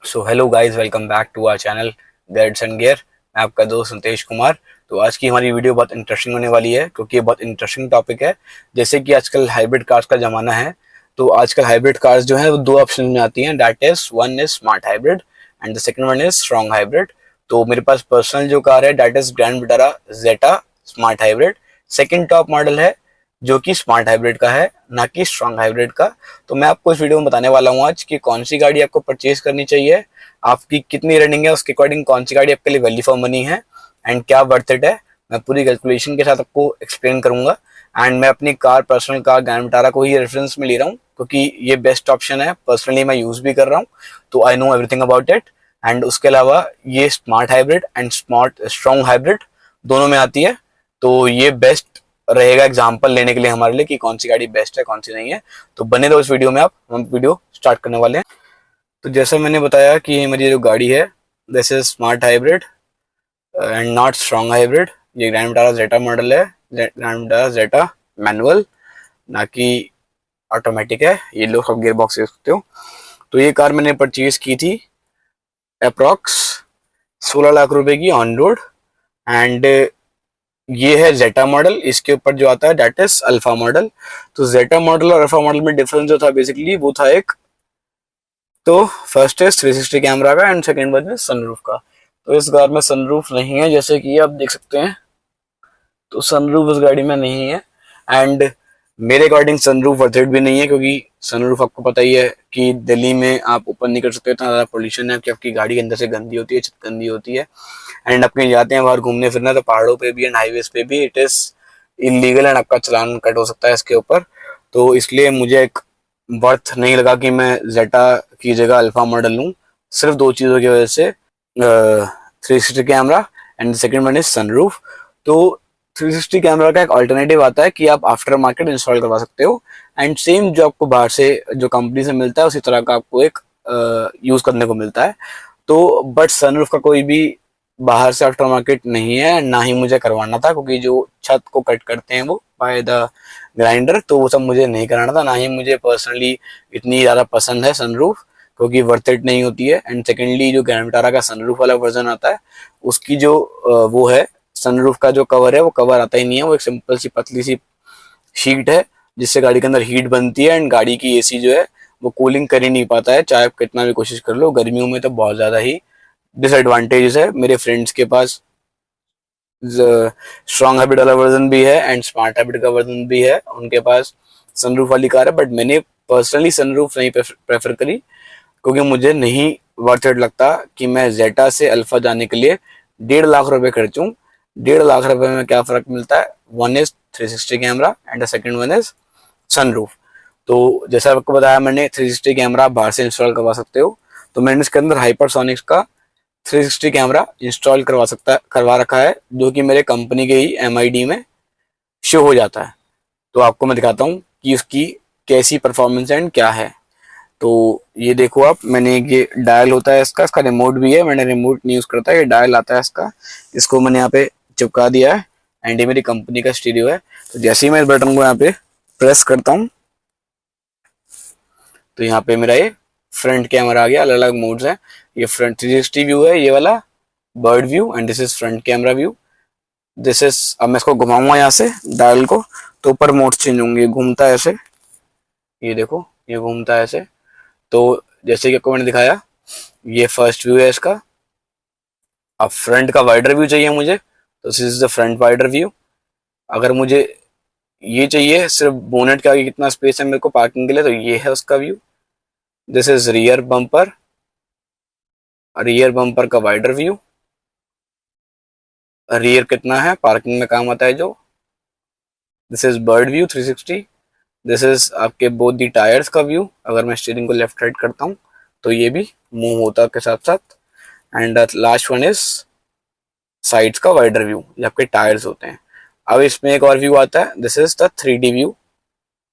So hello guys, welcome back to our channel guides and gear. मैं आपका दोस्त संतेश कुमार। तो आज की हमारी वीडियो बहुत इंटरेस्टिंग होने वाली है क्योंकि ये बहुत इंटरेस्टिंग टॉपिक है। जैसे कि आजकल हाइब्रिड कार्स का ज़माना है, तो आजकल हाइब्रिड कार्स जो है वो दो ऑप्शन में आती हैं। That is one is smart hybrid and the second one is strong hybrid. तो मेरे पास पर्सनल जो कार है that is grand Vitara Zeta smart hybrid. Second top model है जो कि स्मार्ट हाइब्रिड का है, ना कि स्ट्रॉन्ग हाइब्रिड का। तो मैं आपको इस वीडियो में बताने वाला हूँ आज कि कौन सी गाड़ी आपको परचेज करनी चाहिए, आपकी कितनी रनिंग है, उसके अकॉर्डिंग कौन सी गाड़ी आपके लिए वैल्यू फॉर मनी है एंड क्या वर्थ इट है। मैं पूरी कैलकुलेशन के साथ आपको एक्सप्लेन करूंगा। एंड मैं अपनी car, personal car grand Vitara को ही रेफरेंस में ले रहा हूँ क्योंकि ये बेस्ट ऑप्शन है। पर्सनली मैं यूज भी कर रहा हूँ, तो I know everything about it. And उसके अलावा ये smart hybrid and smart strong hybrid दोनों में आती है। तो ये बेस्ट रहेगा एग्जाम्पल लेने के लिए हमारे लिए कि कौन सी गाड़ी बेस्ट है कौन सी नहीं है। तो बने रहो इस वीडियो में, आप हम वीडियो स्टार्ट करने वाले हैं। तो जैसा मैंने बताया कि ये मेरी जो गाड़ी है this is smart hybrid and not strong hybrid. ये ग्रैंड विटारा जेटा मॉडल है, ग्रैंड विटारा जेटा मैनुअल, ना कि ऑटोमेटिक है। ये लो सब गियर बॉक्स देख सकते हो। तो ये कार मैंने परचेज की थी अप्रॉक्स 16 लाख रुपए की ऑन रोड। एंड ये है जेटा मॉडल। इसके ऊपर जो आता है दैट इज अल्फा मॉडल। तो जेटा मॉडल और अल्फा मॉडल में डिफरेंस जो था बेसिकली वो था एक, तो फर्स्ट है 360 कैमरा का एंड सेकंड वन है सनरूफ का। तो इस कार में सनरूफ नहीं है, जैसे कि आप देख सकते हैं। तो सनरूफ इस गाड़ी में नहीं है। एंड मेरे अकॉर्डिंग सनरूफ वर्थ इट भी नहीं है क्योंकि सनरूफ आपको पता ही है कि दिल्ली में आप ओपन नहीं कर सकते, इतना ज़्यादा पोल्यूशन है कि आपकी गाड़ी के अंदर से गंदी होती है, छत गंदी होती है। एंड आप कहीं जाते हैं बाहर घूमने फिरना तो पहाड़ों पे भी एंड हाईवेज पे भी इट इज़ इलीगल एंड आपका चालान कट हो सकता है इसके ऊपर। तो इसलिए मुझे एक वर्थ नहीं लगा कि मैं जेटा की जगह अल्फा मॉडल लूँ, सिर्फ दो चीज़ों की वजह से। 360 camera and second one is sunroof. तो 360 कैमरा का एक ऑल्टरनेटिव आता है कि आप आफ्टर मार्केट इंस्टॉल करवा सकते हो एंड सेम जो आपको बाहर से जो कंपनी से मिलता है उसी तरह का आपको एक यूज करने को मिलता है। तो बट सनरूफ का कोई भी बाहर से आफ्टर मार्केट नहीं है, ना ही मुझे करवाना था क्योंकि जो छत को कट करते हैं वो बाय द ग्राइंडर, तो वो सब मुझे नहीं कराना था। ना ही मुझे पर्सनली इतनी ज़्यादा पसंद है सनरूफ क्योंकि वर्थ इट नहीं होती है। एंड सेकेंडली जो ग्रैंड विटारा का सनरूफ वाला वर्जन आता है उसकी जो वो है सनरूफ का जो कवर है वो कवर आता ही नहीं है। वो एक सिंपल सी पतली सी शीट है जिससे गाड़ी के अंदर हीट बनती है एंड गाड़ी की एसी जो है वो कूलिंग कर ही नहीं पाता है, चाहे आप कितना भी कोशिश कर लो। गर्मियों में तो बहुत ज़्यादा ही डिसएडवांटेज है। मेरे फ्रेंड्स के पास स्ट्रॉन्ग हैबिट वाला वर्जन भी है एंड स्मार्ट हैबिट का वर्जन भी है, उनके पास सनरूफ वाली कार है। बट मैंने पर्सनली सनरूफ नहीं प्रेफर करी क्योंकि मुझे नहीं वर्थ इट लगता कि मैं जेटा से अल्फा जाने के लिए 1.5 लाख रुपए खर्चूं। 1.5 लाख रुपए में क्या फर्क मिलता है? One is 360 camera and the second one is sunroof. तो जैसा आपको बताया मैंने 360 कैमरा आप बाहर से इंस्टॉल करवा सकते हो, तो मैंने इसके अंदर हाइपरसोनिक्स का 360 कैमरा इंस्टॉल करवा रखा है जो कि मेरे कंपनी के ही एमआईडी में शो हो जाता है। तो आपको मैं दिखाता हूँ कि उसकी कैसी परफॉर्मेंस एंड क्या है। तो ये देखो आप, मैंने ये डायल होता है इसका रिमोट भी है। मैंने रिमोट नहीं यूज करता, ये डायल आता है इसका, इसको मैंने यहाँ पे चिपका दिया है एंड ये मेरी कंपनी का स्टीरियो है। तो जैसे ही मैं इस बटन को यहाँ पे प्रेस करता हूँ तो यहाँ पे मेरा ये फ्रंट कैमरा आ गया। अलग अलग मोड्स हैं। ये फ्रंट 360 व्यू है ये वाला, bird view, and this is front camera view. This is, अब मैं इसको घुमाऊंगा यहाँ से डायल को तो ऊपर मोड चेंज होंगे। घूमता है ऐसे, ये देखो ये घूमता है ऐसे। तो जैसे कि आपको मैंने दिखाया ये फर्स्ट व्यू है इसका। अब फ्रंट का वाइडर व्यू चाहिए मुझे, तो this is the front wider view. अगर मुझे ये चाहिए सिर्फ बोनेट के आगे कितना स्पेस है मेरे को पार्किंग के लिए, तो ये है उसका view. This is rear bumper, rear bumper का वाइडर व्यू। रियर कितना है पार्किंग में काम आता है जो। This is bird view 360। This is आपके बोथ दी टायर्स का व्यू। अगर मैं स्टीयरिंग को लेफ्ट राइट करता हूँ तो ये भी मूव होता है के साथ साथ। And last one is sides का वाइडर व्यू, ये आपके टायर्स होते हैं। अब इसमें एक और व्यू आता है, this is the 3D view.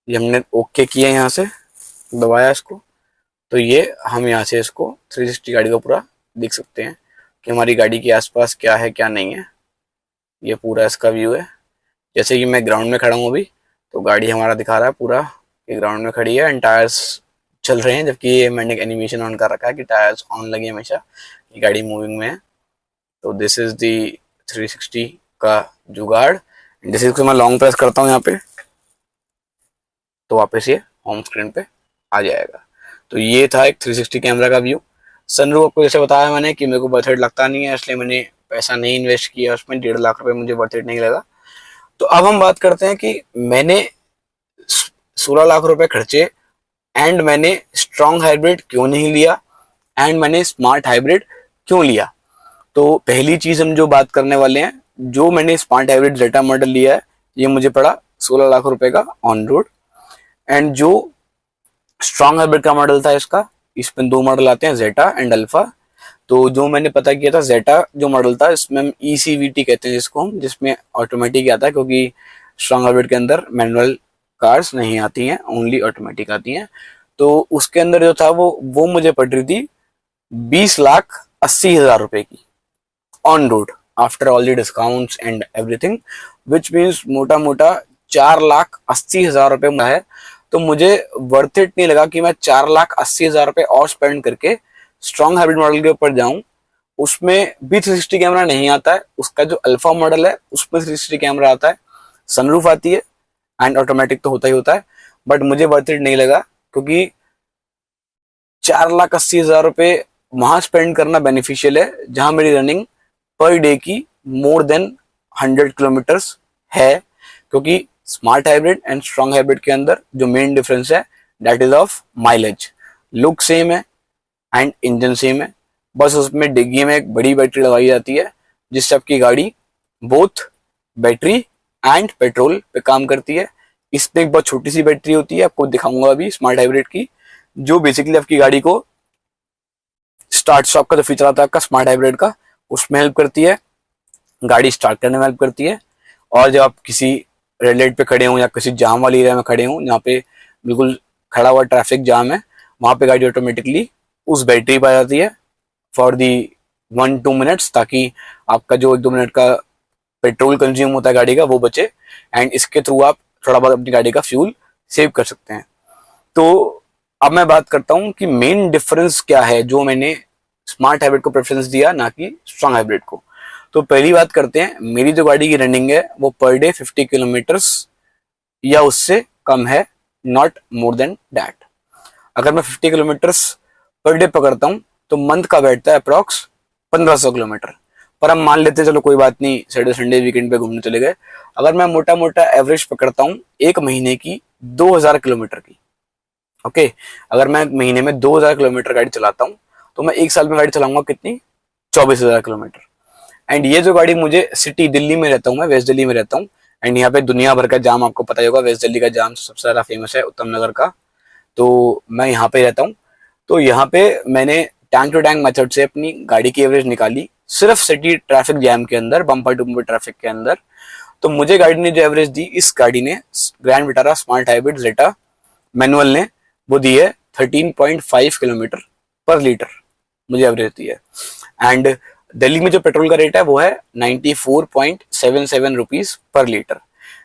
ये हमने ओके किया यहाँ से, दबाया इसको, तो ये हम यहाँ से इसको 360 गाड़ी को पूरा देख सकते हैं कि हमारी गाड़ी के आसपास क्या है क्या नहीं है। ये पूरा इसका व्यू है। जैसे कि मैं ग्राउंड में खड़ा हूँ अभी, तो गाड़ी हमारा दिखा रहा है पूरा कि ग्राउंड में खड़ी है एंड टायर्स चल रहे हैं, जबकि ये मैंने एक एनिमेशन ऑन कर रखा है कि टायर्स ऑन लगे हमेशा, ये गाड़ी मूविंग में है। तो दिस इज दी 360 का जुगाड़। जैसे इसको मैं लॉन्ग प्रेस करता हूँ यहाँ पे, तो वापस ये होम स्क्रीन पे आ जाएगा। तो ये था एक 360 कैमरा का व्यू। सनरूफ आपको जैसे बताया मैंने कि मेरे को वर्थ इट लगता नहीं है, इसलिए मैंने पैसा नहीं इन्वेस्ट किया उसमें, 1.5 लाख रुपए मुझे वर्थ इट नहीं लगा। तो अब हम बात करते हैं कि मैंने 16 लाख रुपए खर्चे एंड मैंने स्ट्रॉन्ग हाइब्रिड क्यों नहीं लिया एंड मैंने स्मार्ट हाइब्रिड क्यों लिया। तो पहली चीज हम जो बात करने वाले हैं, जो मैंने स्मार्ट हाइब्रिड जेटा मॉडल लिया है, ये मुझे पड़ा 16 लाख रुपए का ऑन रोड। एंड जो स्ट्रॉन्ग हाइब्रिड का मॉडल था इसका, इसमें 2 मॉडल आते हैं, जेटा एंड अल्फा। तो जो मैंने पता किया था, जेटा जो मॉडल था इसमें हम ECVT कहते हैं जिसको हम, जिसमें ऑटोमेटिक आता है, क्योंकि स्ट्रॉन्ग हाइब्रिड के अंदर मैनुअल कार्स नहीं आती हैं, ओनली ऑटोमेटिक आती हैं। तो उसके अंदर जो था वो मुझे पड़ रही थी 20,80,000 रुपए की on road, after all the discounts and everything, which means मोटा मोटा 4,80,000 रुपए है। तो मुझे वर्थ इट नहीं लगा कि मैं 4,80,000 रुपए और स्पेंड करके स्ट्रॉन्ग हाइब्रिड मॉडल के ऊपर जाऊं। उसमें भी 360 कैमरा नहीं आता है, उसका जो अल्फा मॉडल है उसमें 360 कैमरा आता है, सनरूफ आती है एंड ऑटोमेटिक तो होता ही होता है। बट मुझे वर्थ इट नहीं लगा, क्योंकि 4,80,000 रुपए वहां स्पेंड करना बेनिफिशियल है जहां मेरी रनिंग पर डे की मोर देन 100 किलोमीटर्स है। क्योंकि smart hybrid and strong hybrid के अंदर जो मेन डिफरेंस है, that is of mileage. Look same है एंड इंजन सेम है, बस उसमें डिग्गी में एक बड़ी बैटरी लगाई जाती है जिससे आपकी गाड़ी बोथ बैटरी एंड पेट्रोल पे काम करती है। इसमें एक बहुत छोटी सी बैटरी होती है, आपको दिखाऊंगा अभी स्मार्ट हाइब्रिड की, जो बेसिकली आपकी गाड़ी को स्टार्ट स्टॉप का जो फीचर आता है आपका स्मार्ट हाइब्रिड का, उसमें हेल्प करती है, गाड़ी स्टार्ट करने में हेल्प करती है। और जब आप किसी रेड लाइट पे खड़े हो या किसी जाम वाली एरिया में खड़े हो, जहाँ पे बिल्कुल खड़ा हुआ ट्रैफिक जाम है, वहां पे गाड़ी ऑटोमेटिकली उस बैटरी पर आ जाती है फॉर दी 1-2 मिनट्स, ताकि आपका जो 1-2 मिनट का पेट्रोल कंज्यूम होता है गाड़ी का वो बचे, एंड इसके थ्रू आप थोड़ा बहुत अपनी गाड़ी का फ्यूल सेव कर सकते हैं। तो अब मैं बात करता हूँ कि मेन डिफरेंस क्या है जो मैंने स्मार्ट हाइब्रिड को प्रेफरेंस दिया ना कि स्ट्रॉन्ग हाइब्रिड को। तो पहली बात करते हैं, मेरी जो गाड़ी की रनिंग है वो पर डे 50 किलोमीटर्स या उससे कम है, नॉट मोर देन दैट। अगर मैं 50 किलोमीटर्स पर डे पकड़ता हूँ तो मंथ का बैठता है अप्रॉक्स 1500 किलोमीटर। पर हम मान लेते हैं चलो कोई बात नहीं, सैटरडे संडे वीकेंड पे घूमने चले गए, अगर मैं मोटा मोटा एवरेज पकड़ता हूँ एक महीने की 2000 किलोमीटर की, ओके, अगर मैं महीने में 2000 किलोमीटर गाड़ी चलाता हूँ तो मैं एक साल में गाड़ी चलाऊंगा कितनी, 24,000 किलोमीटर। एंड ये जो गाड़ी मुझे सिटी दिल्ली में रहता हूँ, मैं वेस्ट दिल्ली में रहता हूँ, एंड यहाँ पे दुनिया भर का जाम आपको पता ही होगा, वेस्ट दिल्ली का जाम सबसे ज्यादा फेमस है उत्तम नगर का, तो मैं यहाँ पे रहता हूँ। तो यहाँ पे मैंने टैंक टू टैंक मेथड से अपनी गाड़ी की एवरेज निकाली सिर्फ सिटी ट्रैफिक जैम के अंदर, बम्पर टू बम्पर ट्रैफिक के अंदर। तो मुझे गाड़ी ने जो एवरेज दी, इस गाड़ी ने ग्रैंड विटारा स्मार्ट हाइब्रिड जेटा मैनुअल ने, वो दी है 13.5 किलोमीटर पर लीटर मुझे एवरेज दी है। एंड दिल्ली में जो पेट्रोल का रेट है वो है 94.77 रुपीज पर लीटर।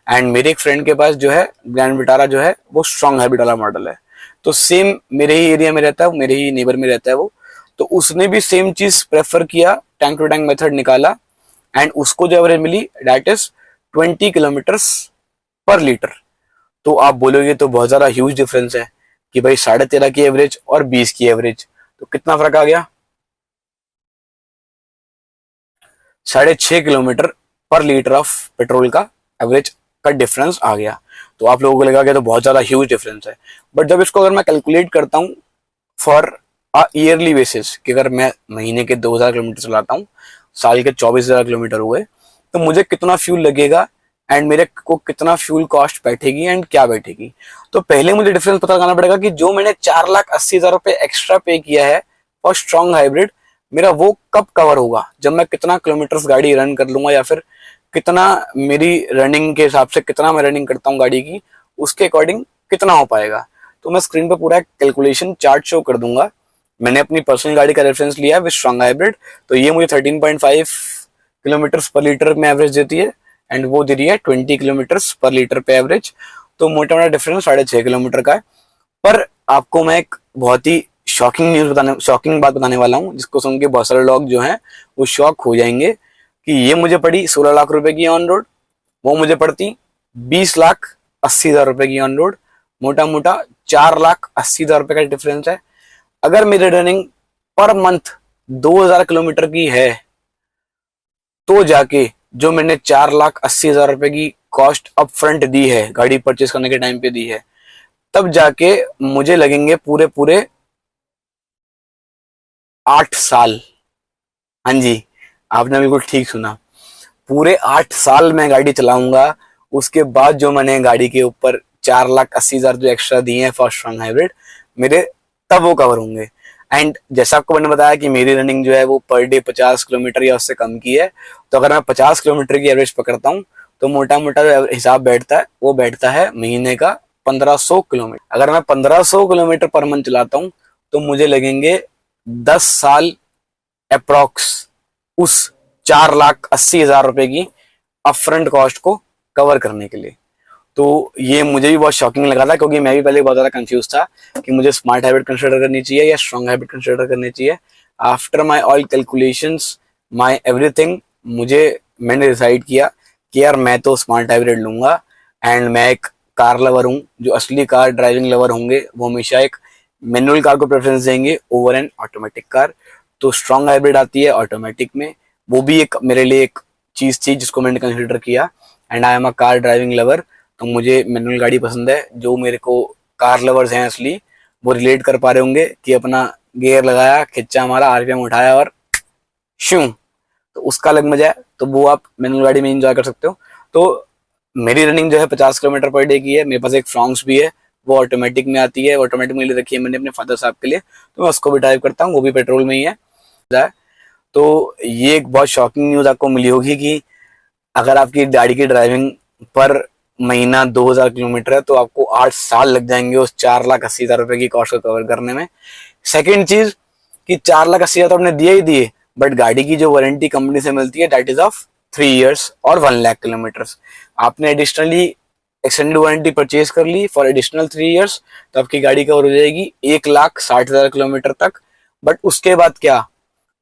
एंड मेरे एक फ्रेंड के पास जो है ग्रैंड विटारा जो है वो स्ट्रॉन्ग हाइब्रिड वाला मॉडल है, तो सेम मेरे ही एरिया में रहता है, मेरे ही नेबर में रहता है वो, तो उसने भी सेम चीज प्रेफर किया, टैंक टू टैंक मेथड निकाला, एंड उसको जो एवरेज मिली that is 20 kilometres per litre. तो आप बोलोगे तो बहुत ज्यादा ह्यूज डिफरेंस है कि भाई 13.5 की एवरेज और 20 की एवरेज, तो कितना फर्क आ गया, 6.5 किलोमीटर पर लीटर ऑफ पेट्रोल का एवरेज का डिफरेंस आ गया। तो आप लोगों को लगा कि तो बहुत ज्यादा ह्यूज डिफरेंस है, बट जब इसको अगर मैं कैलकुलेट करता हूँ फॉर अ ईयरली बेसिस, कि अगर मैं महीने के 2000 किलोमीटर चलाता हूँ, साल के 24,000 किलोमीटर हुए, तो मुझे कितना फ्यूल लगेगा एंड मेरे को कितना फ्यूल कॉस्ट बैठेगी एंड क्या बैठेगी। तो पहले मुझे डिफरेंस पता लगाना पड़ेगा कि जो मैंने 4,80,000 रुपए एक्स्ट्रा पे किया है फॉर स्ट्रॉन्ग हाइब्रिड, मेरा वो कब कवर होगा, जब मैं कितना किलोमीटर गाड़ी रन कर लूंगा, या फिर कितना मेरी रनिंग के हिसाब से, कितना मैं रनिंग करता हूँ गाड़ी की, उसके अकॉर्डिंग कितना हो पाएगा। तो मैं स्क्रीन पे पूरा कैलकुलेशन चार्ट शो कर दूंगा। मैंने अपनी पर्सनल गाड़ी का रेफरेंस लिया है विद स्ट्रॉन्ग हाइब्रिड, तो ये मुझे 13.5 किलोमीटर पर लीटर में एवरेज देती है, एंड वो दे रही है 20 किलोमीटर पर लीटर पे एवरेज। तो मोटा मोटा डिफरेंस 6.5 किलोमीटर का है। पर आपको मैं एक बहुत ही शॉकिंग बात बताने वाला हूँ, जिसको सुन के बहुत सारे लोग जो हैं वो शॉक हो जाएंगे कि ये मुझे पड़ी 16 लाख रुपए की ऑन रोड, वो मुझे पड़ती 20,80,000 रुपए की ऑन रोड। मोटा मोटा 4,80,000 रुपए का डिफरेंस है। अगर मेरी रनिंग पर मंथ 2,000 किलोमीटर की है, तो जाके जो मैंने 4,80,000 रुपए की कॉस्ट अप फ्रंट दी है, गाड़ी परचेस करने के टाइम पे दी है, तब जाके मुझे लगेंगे पूरे पूरे 8 साल। हाँ जी, आपने बिल्कुल ठीक सुना, पूरे 8 साल मैं गाड़ी चलाऊंगा। उसके बाद जो मैंने गाड़ी के ऊपर 4,80,000 जो एक्स्ट्रा दिए हैं फॉर स्ट्रॉन्ग हाइब्रिड मेरे, तब वो कवर होंगे। एंड जैसा आपको मैंने बताया कि मेरी रनिंग जो है वो पर डे 50 किलोमीटर या उससे कम की है, तो अगर मैं 50 किलोमीटर की एवरेज पकड़ता हूँ, तो मोटा मोटा जो हिसाब बैठता है वो बैठता है महीने का 1,500 किलोमीटर। अगर मैं 1,500 किलोमीटर पर मंथ चलाता हूँ, तो मुझे लगेंगे 10 साल अप्रोक्स उस 4,80,000 रुपए की अपफ्रंट कॉस्ट को कवर करने के लिए। तो ये मुझे भी बहुत शॉकिंग लगा था, क्योंकि मैं भी पहले बहुत ज्यादा कंफ्यूज था कि मुझे स्मार्ट हाइब्रिड कंसिडर करनी चाहिए या स्ट्रॉन्ग हाइब्रिड कंसिडर करनी चाहिए। After my all calculations, my everything, मैंने डिसाइड किया कि यार मैं तो स्मार्ट हाइब्रिड लूंगा। एंड मैं एक कार लवर हूँ, जो असली कार ड्राइविंग लवर होंगे वो हमेशा एक मैनुअल कार को प्रेफरेंस देंगे ओवर एन ऑटोमेटिक कार। तो स्ट्रॉन्ग हाइब्रिड आती है ऑटोमेटिक में, वो भी एक मेरे लिए एक चीज थी जिसको मैंने कंसिडर किया। And I am a car driving lover, तो मुझे मैनुअल गाड़ी पसंद है। जो मेरे को कार लवर्स हैं असली, वो रिलेट कर पा रहे होंगे कि अपना गियर लगाया, खिंचा, हमारा आरपीएम उठाया और शू, तो उसका अलग मजा है। तो वो आप मैनुअल गाड़ी में इंजॉय कर सकते हो। तो मेरी रनिंग जो है 50 किलोमीटर पर डे की है। मेरे पास एक फ्रॉन्क्स भी है, वो ऑटोमेटिक में आती है, ऑटोमेटिक में ले रखी है मैंने अपने फादर साहब के लिए, तो मैं उसको भी ड्राइव करता हूँ, वो भी पेट्रोल में ही है। तो ये एक बहुत शॉकिंग न्यूज आपको मिली होगी कि अगर आपकी गाड़ी की ड्राइविंग पर महीना 2,000 किलोमीटर है, तो आपको 8 साल लग जाएंगे उस 4,80,000 रुपए की कॉस्ट को कवर करने में। सेकेंड चीज कि 4,80,000 तो आपने दिए ही दिए, बट गाड़ी की जो वारंटी कंपनी से मिलती है दैट इज ऑफ 3 इयर्स और 1,00,000 किलोमीटर। आपने एडिशनली एक्सटेंडेड वारंटी परचेज कर ली फॉर एडिशनल 3 इयर्स, तो आपकी गाड़ी कवर हो जाएगी 1,60,000 किलोमीटर तक। बट उसके बाद क्या,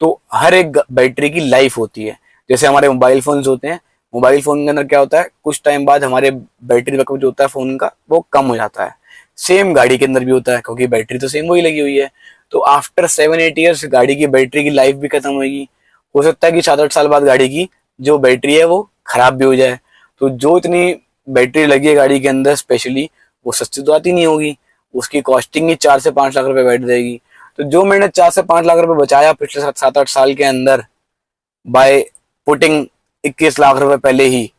तो हर एक बैटरी की लाइफ होती है। जैसे हमारे मोबाइल फोन्स होते हैं, मोबाइल फोन के अंदर क्या होता है, कुछ टाइम बाद हमारे बैटरी बैकअप जो होता है फोन का वो कम हो जाता है। सेम गाड़ी के अंदर भी होता है, क्योंकि बैटरी तो सेम वही लगी हुई है। तो आफ्टर 7-8 ईयर्स गाड़ी की बैटरी की लाइफ भी खत्म होगी। हो सकता है कि 7-8 साल बाद गाड़ी की जो बैटरी है वो खराब भी हो जाए। तो जो इतनी बैटरी लगी है गाड़ी के अंदर स्पेशली, वो सस्ती तो आती नहीं होगी, उसकी कॉस्टिंग ही 4 से 5 लाख रुपए बैठ जाएगी। तो जो मैंने 4 से 5 लाख रुपए बचाया पिछले 7-8 साल के अंदर बाय पुटिंग 21 लाख रुपए पहले ही,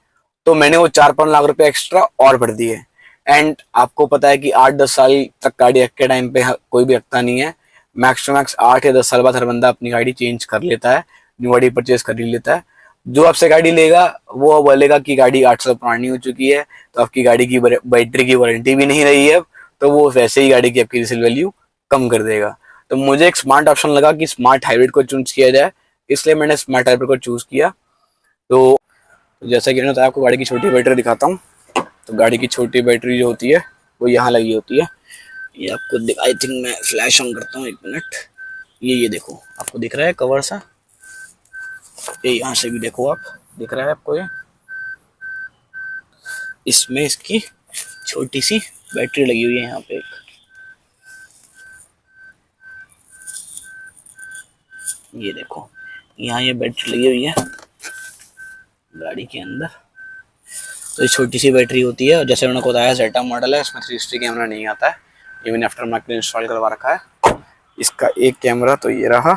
तो मैंने वो 4-5 लाख रुपए एक्स्ट्रा और भर दिए। एंड आपको पता है कि 8-10 साल तक गाड़ी रख के टाइम पे कोई भी रखता नहीं है। मैक्स टू मैक्स 8 या 10 साल बाद हर बंदा अपनी गाड़ी चेंज कर लेता है, न्यू गाड़ी परचेज कर ही लेता है। जो आपसे गाड़ी लेगा वो बोलेगा कि गाड़ी 8 साल पुरानी हो चुकी है, तो आपकी गाड़ी की बैटरी की वारंटी भी नहीं रही है, तो वो वैसे ही गाड़ी की आपकी रीसेल वैल्यू कम कर देगा। तो मुझे एक स्मार्ट ऑप्शन लगा कि स्मार्ट हाइब्रिड को चूज किया जाए, इसलिए मैंने स्मार्ट हाइब्रिड को चूज किया। तो जैसा कि मैंने बताया, आपको गाड़ी की छोटी बैटरी दिखाता हूँ। तो गाड़ी की छोटी बैटरी जो होती है वो यहाँ लगी होती है। ये आपको आई थिंक मैं फ्लैश ऑन करता हूँ, 1 मिनट। ये देखो, आपको दिख रहा है कवर सा, ये यहाँ से भी देखो, आप दिख रहा है आपको ये, इसमें इसकी छोटी सी बैटरी लगी हुई है यहाँ पे एक। ये देखो, यहाँ ये बैटरी लगी हुई है गाड़ी के अंदर। तो ये छोटी सी बैटरी होती है, और जैसे मैंने बताया जेटा मॉडल है, इसमें 360 कैमरा नहीं आता है, ये मैंने आफ्टर मार्केट इंस्टॉल करवा रखा है। इसका एक कैमरा तो ये रहा,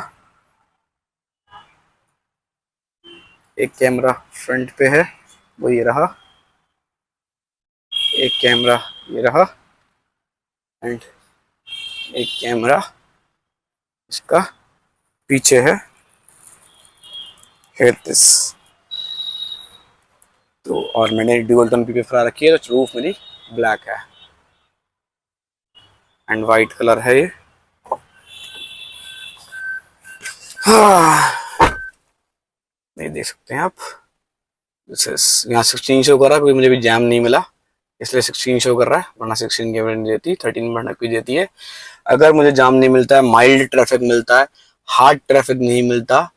एक कैमरा फ्रंट पे है वो ये रहा, एक कैमरा ये रहा, एंड एक कैमरा इसका पीछे है, हियर दिस। तो और मैंने ड्यूअल टोन पीपी फरा रखी है, तो रूफ मेरी ब्लैक है एंड वाइट कलर है ये। नहीं देख सकते हैं आप, यहाँ 16 शो करा, कोई मुझे भी जैम नहीं मिला, इसलिए 16 शो कर रहा है, वरना 16 की एवरेज नहीं देती, 13 बढ़ना की देती है। अगर मुझे जाम नहीं मिलता है, माइल्ड ट्रैफिक मिलता है, हार्ड ट्रैफिक नहीं मिलता,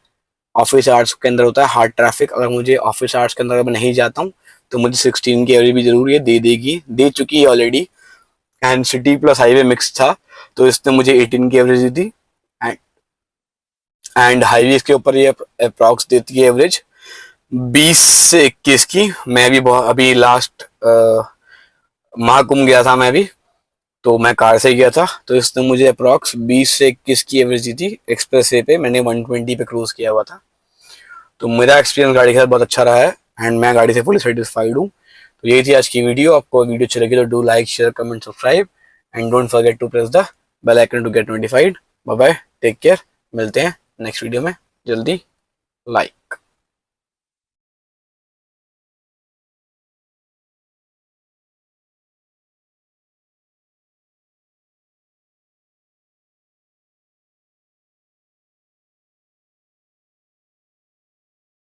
ऑफिस आवर्स के अंदर होता है हार्ड ट्रैफिक, अगर मुझे ऑफिस आवर्स के अंदर अगर मैं नहीं जाता हूँ तो मुझे 16 की एवरेज भी जरूरी है, दे देगी, दे चुकी है already. And city plus highway mix था तो इसने मुझे 18 की एवरेज दी थी। एंड हाईवे के ऊपर ये अप्रॉक्स देती है एवरेज 20 से 21 की। मैं भी अभी लास्ट महाकुंभ गया था मैं भी, तो मैं कार से गया था, तो इसने मुझे अप्रॉक्स 20 से 21 की एवरेज दी थी। एक्सप्रेस वे पे मैंने 120 पे क्रूज किया हुआ था, तो मेरा एक्सपीरियंस गाड़ी के साथ बहुत अच्छा रहा है एंड मैं गाड़ी से फुली सेटिस्फाइड हूँ। तो यही थी आज की वीडियो। आपको वीडियो अच्छी लगी तो do like share comment subscribe and don't forget to press the bell icon to get notified. Bye bye, take care, मिलते हैं नेक्स्ट वीडियो में जल्दी। लाइक